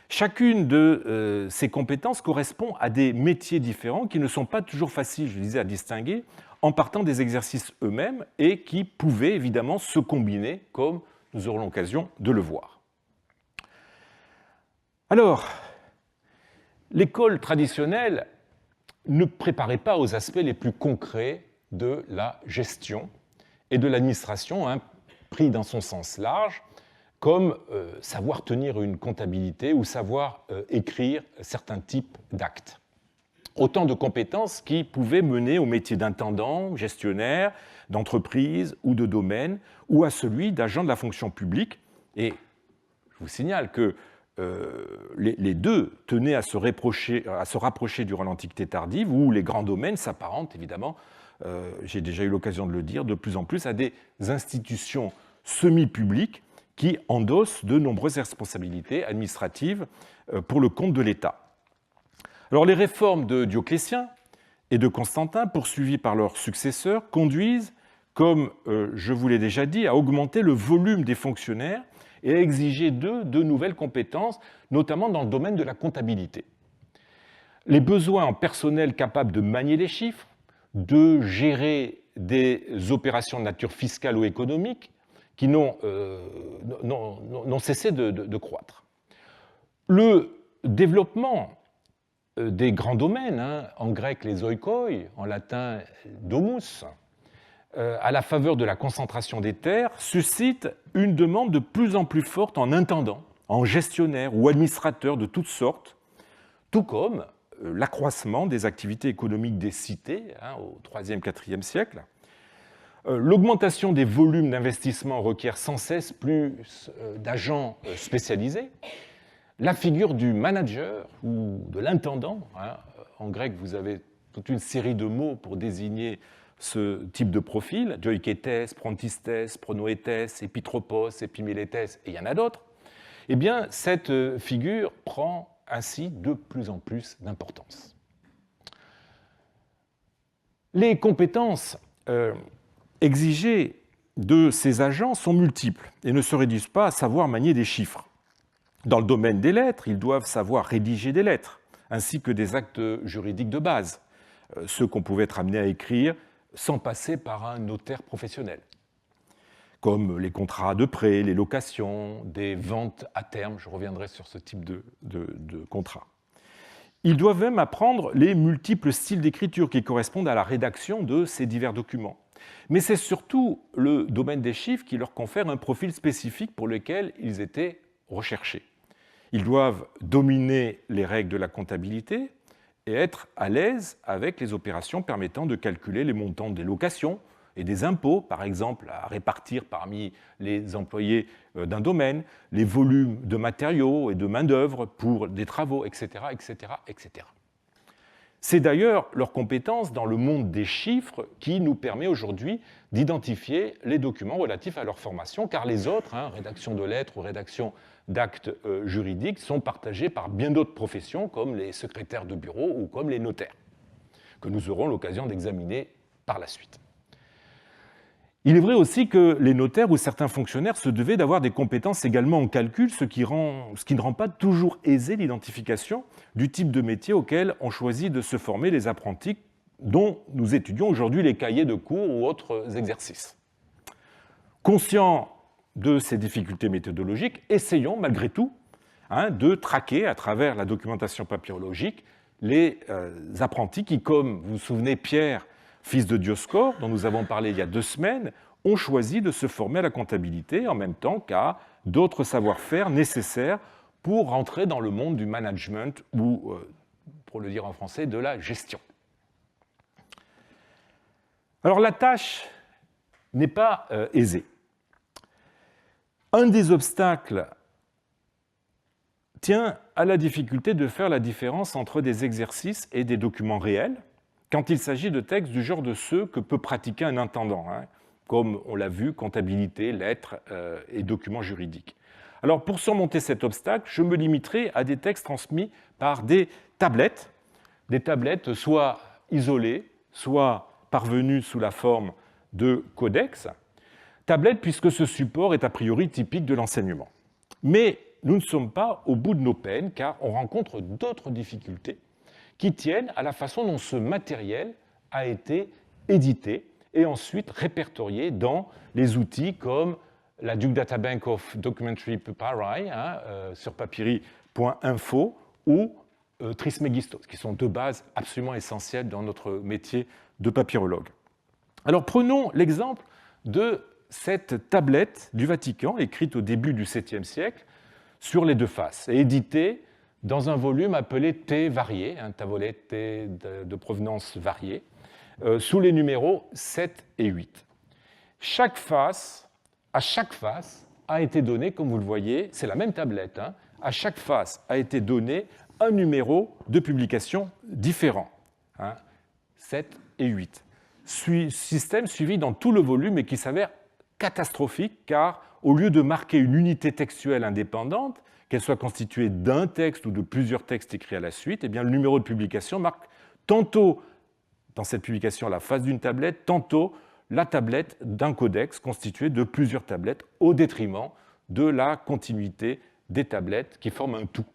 Chacune de ces compétences correspond à des métiers différents qui ne sont pas toujours faciles, je disais, à distinguer en partant des exercices eux-mêmes et qui pouvaient évidemment se combiner, comme nous aurons l'occasion de le voir. Alors, l'école traditionnelle ne préparait pas aux aspects les plus concrets de la gestion et de l'administration, pris dans son sens large, comme savoir tenir une comptabilité ou savoir écrire certains types d'actes. Autant de compétences qui pouvaient mener au métier d'intendant, gestionnaire, d'entreprise ou de domaine, ou à celui d'agent de la fonction publique. Et je vous signale que les deux tenaient à se rapprocher durant l'Antiquité tardive, où les grands domaines s'apparentent évidemment, j'ai déjà eu l'occasion de le dire, de plus en plus à des institutions semi-publiques qui endossent de nombreuses responsabilités administratives pour le compte de l'État. Alors, les réformes de Dioclétien et de Constantin, poursuivies par leurs successeurs, conduisent, comme je vous l'ai déjà dit, à augmenter le volume des fonctionnaires et à exiger d'eux de nouvelles compétences, notamment dans le domaine de la comptabilité. Les besoins en personnel capable de manier les chiffres, de gérer des opérations de nature fiscale ou économique, qui n'ont cessé de croître. Le développement des grands domaines, en grec les oikoi, en latin domus, à la faveur de la concentration des terres, suscite une demande de plus en plus forte en intendants, en gestionnaires ou administrateurs de toutes sortes, tout comme l'accroissement des activités économiques des cités au IIIe, IVe siècle. L'augmentation des volumes d'investissement requiert sans cesse plus d'agents spécialisés. La figure du manager ou de l'intendant, en grec vous avez toute une série de mots pour désigner ce type de profil, dioiketes, prontistes, pronoetes, epitropos, epimeletes, et il y en a d'autres, eh bien cette figure prend ainsi de plus en plus d'importance. Les compétences exigées de ces agents sont multiples et ne se réduisent pas à savoir manier des chiffres. Dans le domaine des lettres, ils doivent savoir rédiger des lettres, ainsi que des actes juridiques de base, ceux qu'on pouvait être amené à écrire sans passer par un notaire professionnel, comme les contrats de prêt, les locations, des ventes à terme. Je reviendrai sur ce type de contrat. Ils doivent même apprendre les multiples styles d'écriture qui correspondent à la rédaction de ces divers documents. Mais c'est surtout le domaine des chiffres qui leur confère un profil spécifique pour lequel ils étaient recherchés. Ils doivent dominer les règles de la comptabilité et être à l'aise avec les opérations permettant de calculer les montants des locations, et des impôts, par exemple, à répartir parmi les employés d'un domaine, les volumes de matériaux et de main-d'œuvre pour des travaux, etc., etc., etc. C'est d'ailleurs leur compétence dans le monde des chiffres qui nous permet aujourd'hui d'identifier les documents relatifs à leur formation, car les autres, rédaction de lettres ou rédaction d'actes juridiques, sont partagés par bien d'autres professions, comme les secrétaires de bureau ou comme les notaires, que nous aurons l'occasion d'examiner par la suite. Il est vrai aussi que les notaires ou certains fonctionnaires se devaient d'avoir des compétences également en calcul, ce qui ne rend pas toujours aisée l'identification du type de métier auquel ont choisi de se former les apprentis dont nous étudions aujourd'hui les cahiers de cours ou autres exercices. Conscients de ces difficultés méthodologiques, essayons malgré tout de traquer à travers la documentation papyrologique les apprentis qui, comme vous vous souvenez, Pierre, fils de Dioscore, dont nous avons parlé il y a 2 semaines, ont choisi de se former à la comptabilité en même temps qu'à d'autres savoir-faire nécessaires pour rentrer dans le monde du management ou, pour le dire en français, de la gestion. Alors la tâche n'est pas aisée. Un des obstacles tient à la difficulté de faire la différence entre des exercices et des documents réels quand il s'agit de textes du genre de ceux que peut pratiquer un intendant, comme on l'a vu, comptabilité, lettres et documents juridiques. Alors pour surmonter cet obstacle, je me limiterai à des textes transmis par des tablettes soit isolées, soit parvenues sous la forme de codex. Tablettes puisque ce support est a priori typique de l'enseignement. Mais nous ne sommes pas au bout de nos peines, car on rencontre d'autres difficultés qui tiennent à la façon dont ce matériel a été édité et ensuite répertorié dans les outils comme la Duke Data Bank of Documentary Papyri sur papyri.info ou Trismegistos, qui sont 2 bases absolument essentielles dans notre métier de papyrologue. Alors prenons l'exemple de cette tablette du Vatican, écrite au début du 7e siècle, sur les 2 faces, et éditée dans un volume appelé T varié, un tavolette T de provenance variée, sous les numéros 7 et 8. À chaque face a été donné, comme vous le voyez, c'est la même tablette, à chaque face a été donné un numéro de publication différent, 7 et 8. Système suivi dans tout le volume et qui s'avère catastrophique, car au lieu de marquer une unité textuelle indépendante, qu'elle soit constituée d'un texte ou de plusieurs textes écrits à la suite, eh bien, le numéro de publication marque tantôt dans cette publication la face d'une tablette, tantôt la tablette d'un codex constitué de plusieurs tablettes au détriment de la continuité des tablettes qui forment un tout.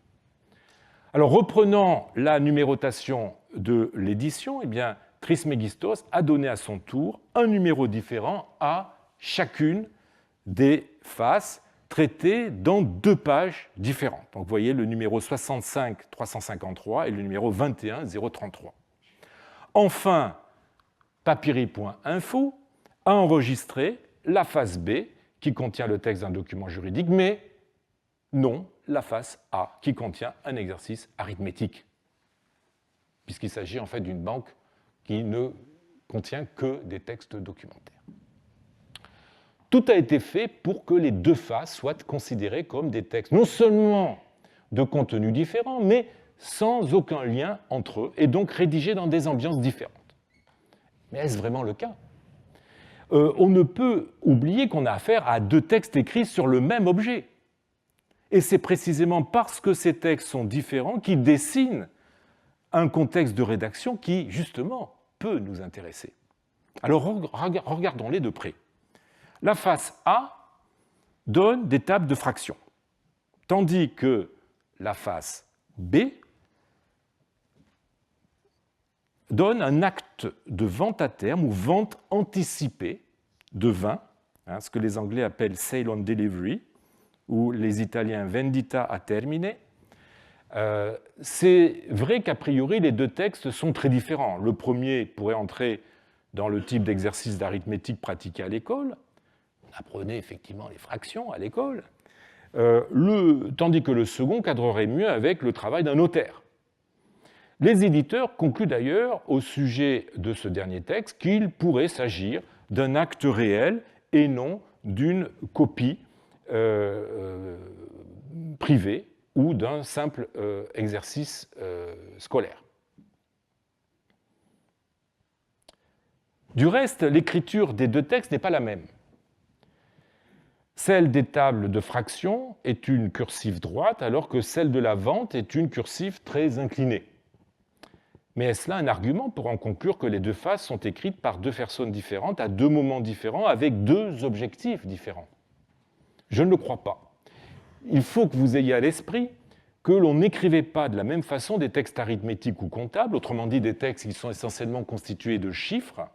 Alors, reprenant la numérotation de l'édition, eh bien, Trismegistos a donné à son tour un numéro différent à chacune des faces traitées dans 2 pages différentes. Donc vous voyez le numéro 65 353 et le numéro 21 033. Enfin, papyri.info a enregistré la face B qui contient le texte d'un document juridique, mais non la face A qui contient un exercice arithmétique, puisqu'il s'agit en fait d'une banque qui ne contient que des textes documentaires. Tout a été fait pour que les 2 faces soient considérées comme des textes non seulement de contenu différent, mais sans aucun lien entre eux, et donc rédigés dans des ambiances différentes. Mais est-ce vraiment le cas ? On ne peut oublier qu'on a affaire à 2 textes écrits sur le même objet. Et c'est précisément parce que ces textes sont différents qu'ils dessinent un contexte de rédaction qui, justement, peut nous intéresser. Alors regardons-les de près. La face A donne des tables de fractions, tandis que la face B donne un acte de vente à terme ou vente anticipée de vin, ce que les Anglais appellent sale on delivery, ou les Italiens vendita a termine. C'est vrai qu'a priori, les 2 textes sont très différents. Le premier pourrait entrer dans le type d'exercice d'arithmétique pratiqué à l'école. On apprenait effectivement les fractions à l'école, tandis que le second cadrerait mieux avec le travail d'un notaire. Les éditeurs concluent d'ailleurs au sujet de ce dernier texte qu'il pourrait s'agir d'un acte réel et non d'une copie privée ou d'un simple exercice scolaire. Du reste, l'écriture des deux textes n'est pas la même. Celle des tables de fractions est une cursive droite, alors que celle de la vente est une cursive très inclinée. Mais est-ce là un argument pour en conclure que les deux faces sont écrites par deux personnes différentes, à deux moments différents, avec deux objectifs différents? Je ne le crois pas. Il faut que vous ayez à l'esprit que l'on n'écrivait pas de la même façon des textes arithmétiques ou comptables, autrement dit des textes qui sont essentiellement constitués de chiffres,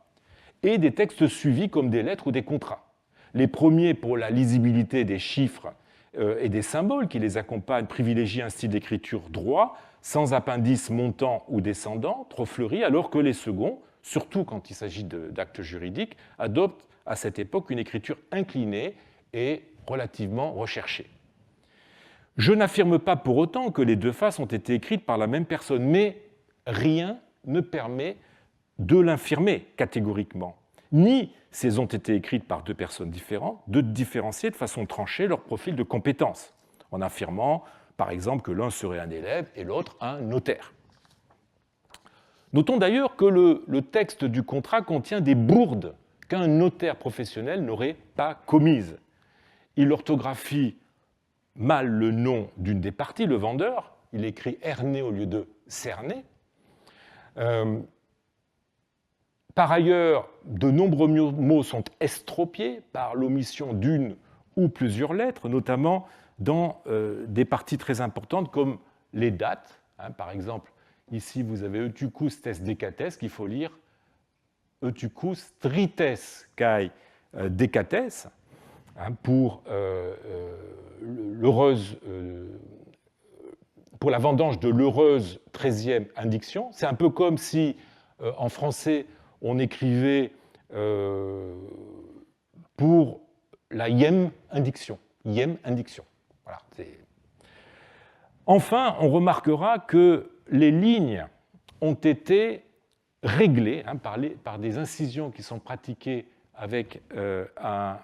et des textes suivis comme des lettres ou des contrats. Les premiers, pour la lisibilité des chiffres et des symboles qui les accompagnent, privilégient un style d'écriture droit, sans appendice montant ou descendant, trop fleuri, alors que les seconds, surtout quand il s'agit d'actes juridiques, adoptent à cette époque une écriture inclinée et relativement recherchée. Je n'affirme pas pour autant que les deux faces ont été écrites par la même personne, mais rien ne permet de l'affirmer catégoriquement, ni si elles ont été écrites par deux personnes différentes, de différencier de façon tranchée leur profil de compétence, en affirmant par exemple que l'un serait un élève et l'autre un notaire. Notons d'ailleurs que le texte du contrat contient des bourdes qu'un notaire professionnel n'aurait pas commises. Il orthographie mal le nom d'une des parties, le vendeur, il écrit Ernée au lieu de Cernée. Par ailleurs, de nombreux mots sont estropiés par l'omission d'une ou plusieurs lettres, notamment dans des parties très importantes comme les dates. Par exemple, ici vous avez Eutychus tes Décates, qu'il faut lire Eutychus trites kai Décates, pour l'heureuse, pour la vendange de l'heureuse 13e indiction. C'est un peu comme si, en français, on écrivait pour la ième indiction. Ième indiction. Voilà, enfin, on remarquera que les lignes ont été réglées par des incisions qui sont pratiquées avec à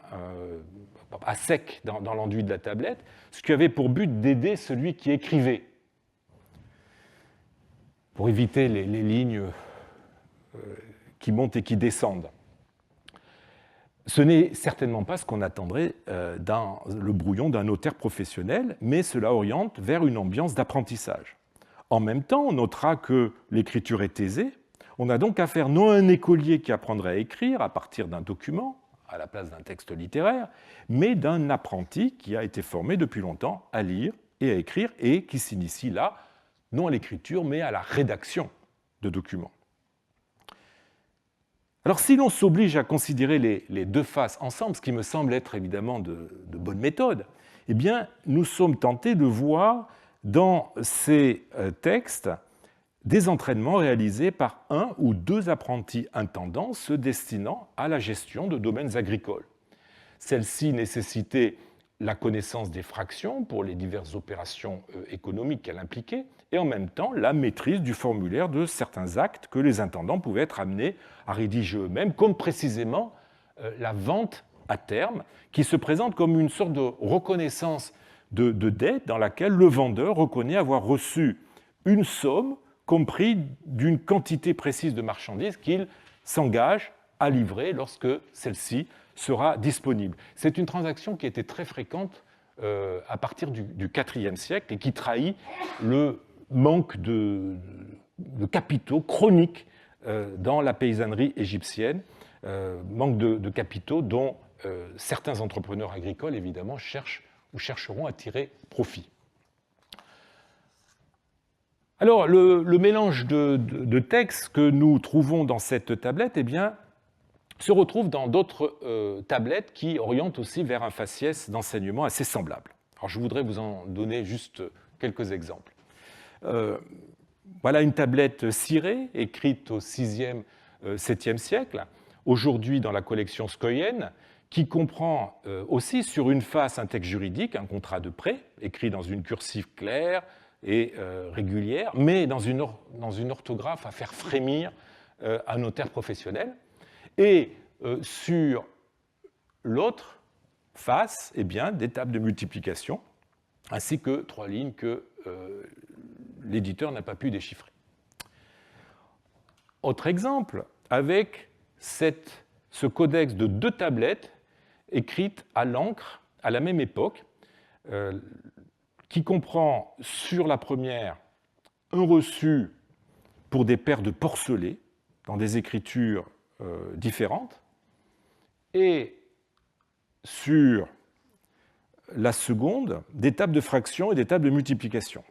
sec dans l'enduit de la tablette, ce qui avait pour but d'aider celui qui écrivait, pour éviter les lignes qui montent et qui descendent. Ce n'est certainement pas ce qu'on attendrait dans le brouillon d'un notaire professionnel, mais cela oriente vers une ambiance d'apprentissage. En même temps, on notera que l'écriture est aisée. On a donc affaire non à un écolier qui apprendrait à écrire à partir d'un document, à la place d'un texte littéraire, mais d'un apprenti qui a été formé depuis longtemps à lire et à écrire et qui s'initie là, non à l'écriture, mais à la rédaction de documents. Alors, si l'on s'oblige à considérer les deux faces ensemble, ce qui me semble être évidemment de bonne méthode, eh bien, nous sommes tentés de voir dans ces textes des entraînements réalisés par un ou deux apprentis intendants se destinant à la gestion de domaines agricoles. Celle-ci nécessitait la connaissance des fractions pour les diverses opérations économiques qu'elle impliquait, et en même temps la maîtrise du formulaire de certains actes que les intendants pouvaient être amenés à rédiger eux-mêmes, comme précisément la vente à terme, qui se présente comme une sorte de reconnaissance de dette dans laquelle le vendeur reconnaît avoir reçu une somme compris d'une quantité précise de marchandises qu'il s'engage à livrer lorsque celle-ci sera disponible. C'est une transaction qui était très fréquente à partir du IVe siècle et qui trahit le manque de capitaux chronique dans la paysannerie égyptienne, manque de capitaux dont certains entrepreneurs agricoles, évidemment, cherchent ou chercheront à tirer profit. Alors, le mélange de textes que nous trouvons dans cette tablette, eh bien, se retrouve dans d'autres tablettes qui orientent aussi vers un faciès d'enseignement assez semblable. Alors, je voudrais vous en donner juste quelques exemples. Voilà une tablette cirée, écrite au VIe, VIIe siècle, aujourd'hui dans la collection Scoyen, qui comprend aussi sur une face un texte juridique, un contrat de prêt, écrit dans une cursive claire et régulière, mais dans une orthographe à faire frémir un notaire professionnel. Et sur l'autre face, eh bien, des tables de multiplication, ainsi que 3 lignes que l'éditeur n'a pas pu déchiffrer. Autre exemple, avec ce codex de 2 tablettes écrites à l'encre à la même époque, qui comprend sur la première un reçu pour des paires de porcelets dans des écritures différentes, et sur la seconde, des tables de fraction et des tables de multiplication.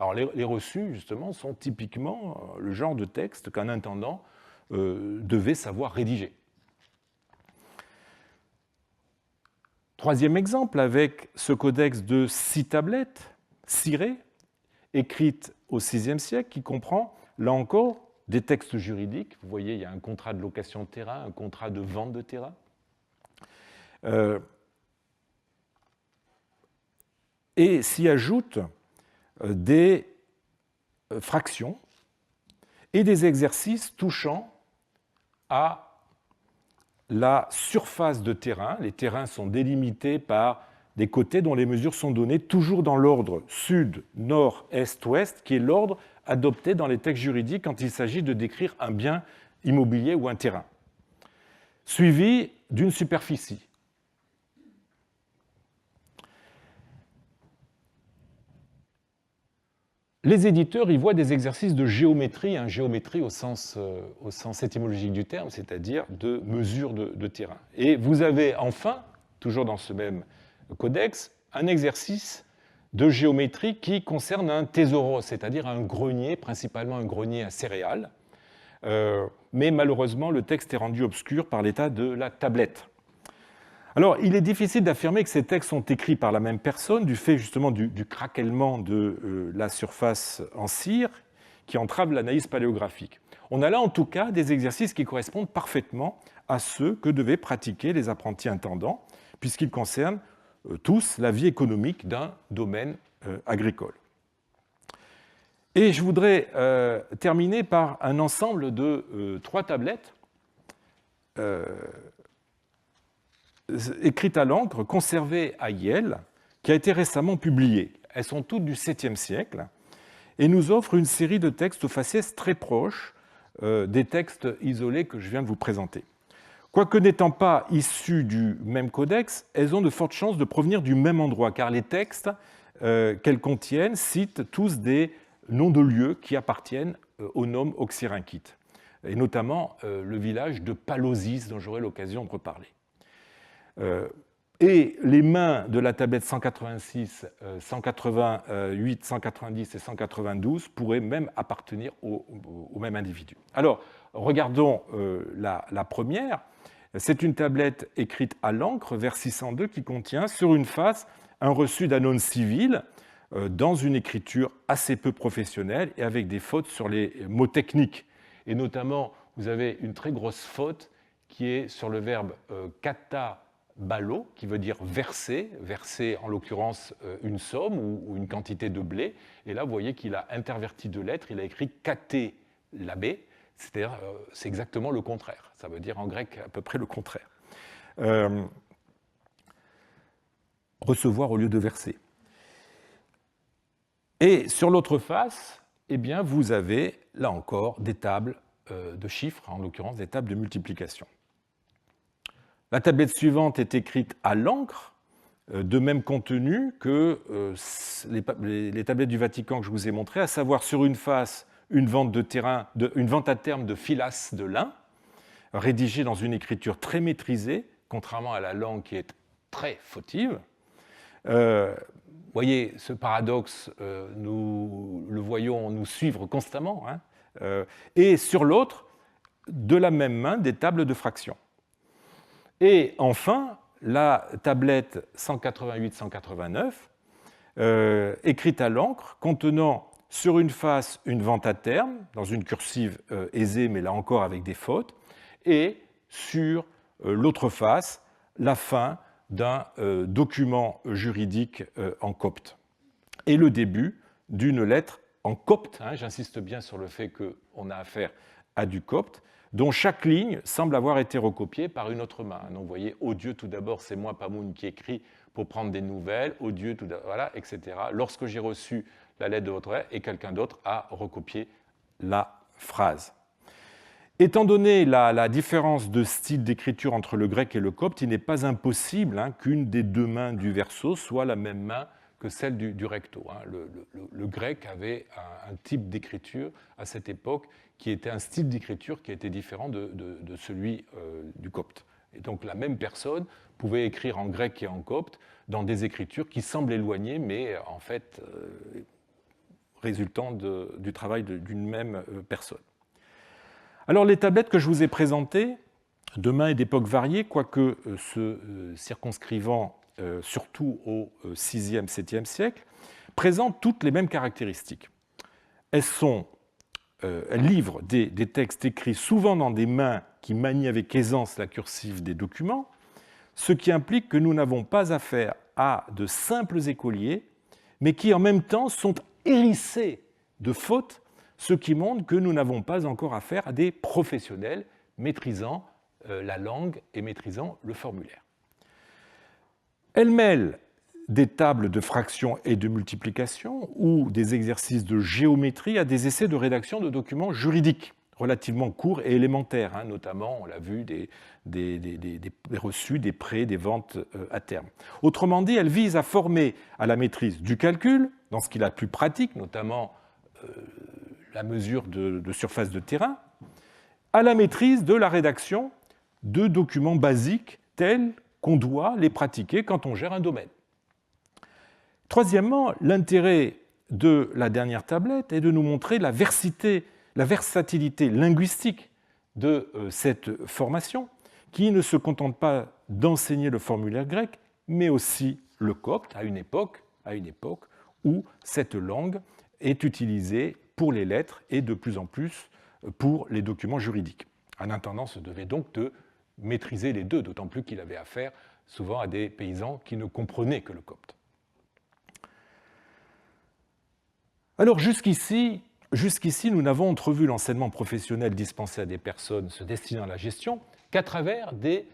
Alors les reçus, justement, sont typiquement le genre de texte qu'un intendant devait savoir rédiger. Troisième exemple, avec ce codex de 6 tablettes, cirées, écrites au VIe siècle, qui comprend, là encore, des textes juridiques. Vous voyez, il y a un contrat de location de terrain, un contrat de vente de terrain. Et s'y ajoutent des fractions et des exercices touchant à la surface de terrain. Les terrains sont délimités par des côtés dont les mesures sont données toujours dans l'ordre sud, nord, est, ouest, qui est l'ordre adopté dans les textes juridiques quand il s'agit de décrire un bien immobilier ou un terrain, suivi d'une superficie. Les éditeurs y voient des exercices de géométrie, géométrie au sens étymologique du terme, c'est-à-dire de mesure de terrain. Et vous avez enfin, toujours dans ce même codex, un exercice de géométrie qui concerne un thésauros, c'est-à-dire un grenier, principalement un grenier à céréales. Mais malheureusement, le texte est rendu obscur par l'état de la tablette. Alors, il est difficile d'affirmer que ces textes sont écrits par la même personne, du fait justement du craquellement de la surface en cire, qui entrave l'analyse paléographique. On a là en tout cas des exercices qui correspondent parfaitement à ceux que devaient pratiquer les apprentis intendants, puisqu'ils concernent tous la vie économique d'un domaine agricole. Et je voudrais terminer par un ensemble de 3 tablettes écrites à l'encre, conservées à Yale, qui a été récemment publiée. Elles sont toutes du 7e siècle et nous offrent une série de textes aux faciès très proches des textes isolés que je viens de vous présenter. Quoique n'étant pas issues du même codex, elles ont de fortes chances de provenir du même endroit, car les textes qu'elles contiennent citent tous des noms de lieux qui appartiennent au nome oxyrhynchite, et notamment le village de Palosis, dont j'aurai l'occasion de reparler. Et les mains de la tablette 186, 188, 190 et 192 pourraient même appartenir au même individu. Alors, regardons la première. C'est une tablette écrite à l'encre, vers 602, qui contient sur une face un reçu d'un nome civil dans une écriture assez peu professionnelle et avec des fautes sur les mots techniques. Et notamment, vous avez une très grosse faute qui est sur le verbe kata balo, qui veut dire verser, verser en l'occurrence une somme ou une quantité de blé. Et là, vous voyez qu'il a interverti 2 lettres, il a écrit kate labé, c'est-à-dire c'est exactement le contraire. Ça veut dire en grec à peu près le contraire. Recevoir au lieu de verser. Et sur l'autre face, eh bien, vous avez là encore des tables de chiffres, en l'occurrence des tables de multiplication. La tablette suivante est écrite à l'encre, de même contenu que les tablettes du Vatican que je vous ai montrées, à savoir sur une face une vente à terme de filasse de lin, rédigée dans une écriture très maîtrisée, contrairement à la langue qui est très fautive. Vous voyez, ce paradoxe, nous le voyons nous suivre constamment. Et sur l'autre, de la même main, des tables de fractions. Et enfin, la tablette 188-189, écrite à l'encre, contenant sur une face une vente à terme, dans une cursive aisée, mais là encore avec des fautes, et sur l'autre face, la fin d'un document juridique en copte. Et le début d'une lettre en copte, j'insiste bien sur le fait qu'on a affaire à du copte, dont chaque ligne semble avoir été recopiée par une autre main. Donc vous voyez, « Oh Dieu, tout d'abord, c'est moi, Pamoun, qui écrit pour prendre des nouvelles, oh Dieu, tout d'abord, voilà, etc. Lorsque j'ai reçu la lettre de votre frère, et quelqu'un d'autre a recopié la phrase. » Étant donné la différence de style d'écriture entre le grec et le copte, il n'est pas impossible qu'une des deux mains du verso soit la même main que celle du recto. Le grec avait un type d'écriture à cette époque qui était un style d'écriture qui était différent de celui du copte. Et donc la même personne pouvait écrire en grec et en copte dans des écritures qui semblent éloignées, mais en fait résultant du travail d'une même personne. Alors les tablettes que je vous ai présentées, de mains et d'époques variées, quoique se circonscrivant surtout au VIe, VIIe siècle, présentent toutes les mêmes caractéristiques. Elles livrent des textes écrits souvent dans des mains qui manient avec aisance la cursive des documents, ce qui implique que nous n'avons pas affaire à de simples écoliers, mais qui en même temps sont hérissés de fautes, ce qui montre que nous n'avons pas encore affaire à des professionnels maîtrisant la langue et maîtrisant le formulaire. Elle mêle des tables de fraction et de multiplication ou des exercices de géométrie à des essais de rédaction de documents juridiques relativement courts et élémentaires, notamment, on l'a vu, des reçus, des prêts, des ventes à terme. Autrement dit, elle vise à former à la maîtrise du calcul, dans ce qu'il a de plus pratique, notamment la mesure de surface de terrain, à la maîtrise de la rédaction de documents basiques tels qu'on doit les pratiquer quand on gère un domaine. Troisièmement, l'intérêt de la dernière tablette est de nous montrer la versatilité linguistique de cette formation, qui ne se contente pas d'enseigner le formulaire grec, mais aussi le copte à une époque où cette langue est utilisée pour les lettres et de plus en plus pour les documents juridiques. Un intendant se devait donc de maîtriser les deux, d'autant plus qu'il avait affaire souvent à des paysans qui ne comprenaient que le copte. Alors jusqu'ici, nous n'avons entrevu l'enseignement professionnel dispensé à des personnes se destinant à la gestion qu'à travers des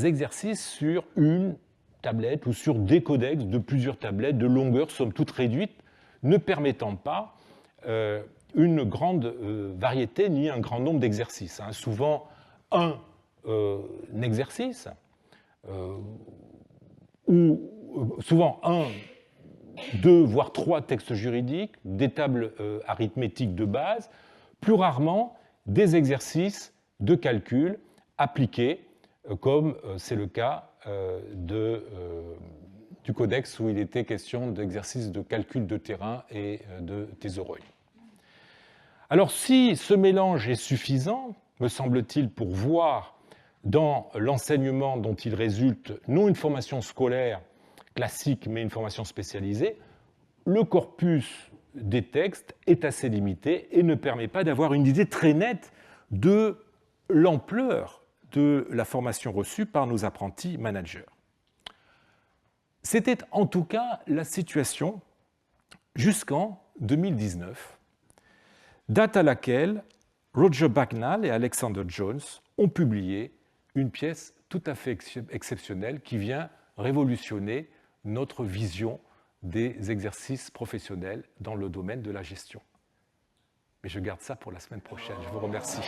exercices sur une tablette ou sur des codex de plusieurs tablettes de longueur somme toute réduite, ne permettant pas une grande variété ni un grand nombre d'exercices. Souvent un exercice ou souvent un, deux, voire trois textes juridiques, des tables arithmétiques de base, plus rarement des exercices de calcul appliqués, comme c'est le cas du codex où il était question d'exercices de calcul de terrain et de thésauroi. Alors si ce mélange est suffisant, me semble-t-il, pour voir dans l'enseignement dont il résulte non une formation scolaire classique, mais une formation spécialisée, le corpus des textes est assez limité et ne permet pas d'avoir une idée très nette de l'ampleur de la formation reçue par nos apprentis managers. C'était en tout cas la situation jusqu'en 2019, date à laquelle Roger Bagnall et Alexander Jones ont publié une pièce tout à fait exceptionnelle qui vient révolutionner notre vision des exercices professionnels dans le domaine de la gestion. Mais je garde ça pour la semaine prochaine. Je vous remercie.